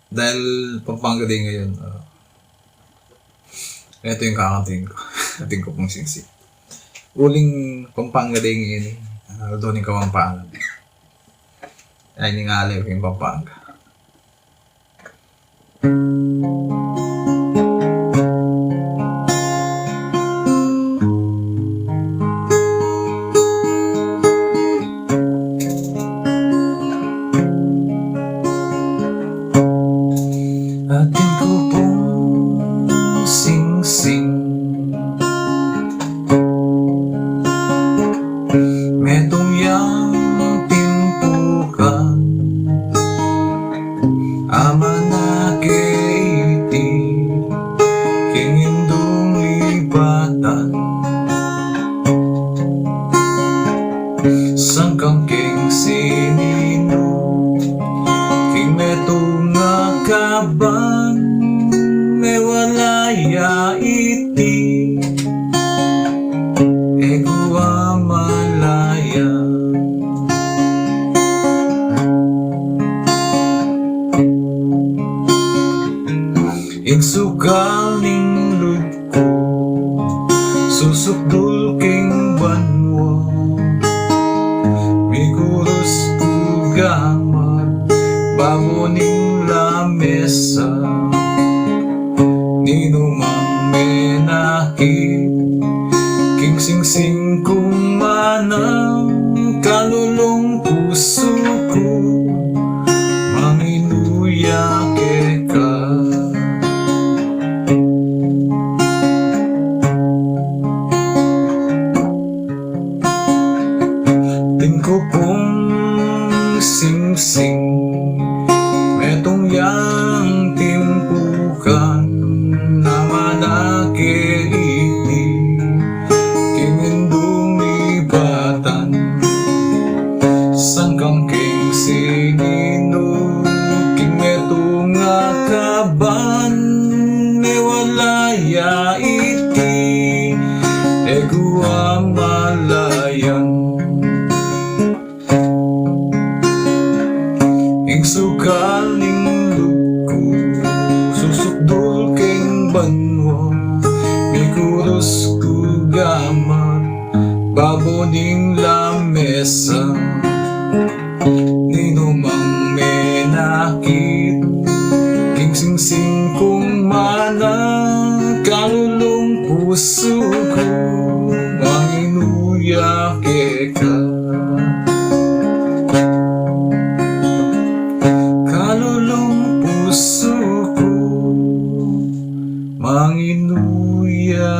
Dahil Pampanga Day ngayon, ito yung kakantiin ko. Ating ko pong singsing. Uling Pampanga Day ngayon eh. Doon ikaw ang pangalan. Ay, ningali ko yung Pampanga. Atin ko pong singsing, metong yang timpukan, ama na keiti, kingindong libatan, sangkang king sinino, king metong nakaban, mewalaya iti, egwa malaya. Igsukal ning lutko, susukdul king banwa, migurus kugamar, babo ning lamesa, ninumang menakit, king singsing kung manang, kalulong puso ko, manginuya ka. Tingko pong singsing, metong yang timpukan, nama na keiti, kingindong libatan, sangkang king sinino, king metong akaban, mewalaya iti, egwa malayan. Igsukal ning lutko, susukdul king banwa, migurus kugamar, babo ning lamesa, ninumang menakit, king singsing kung manang, kalulong puso ko, manginuya ka. Kalulong puso ko, manginuya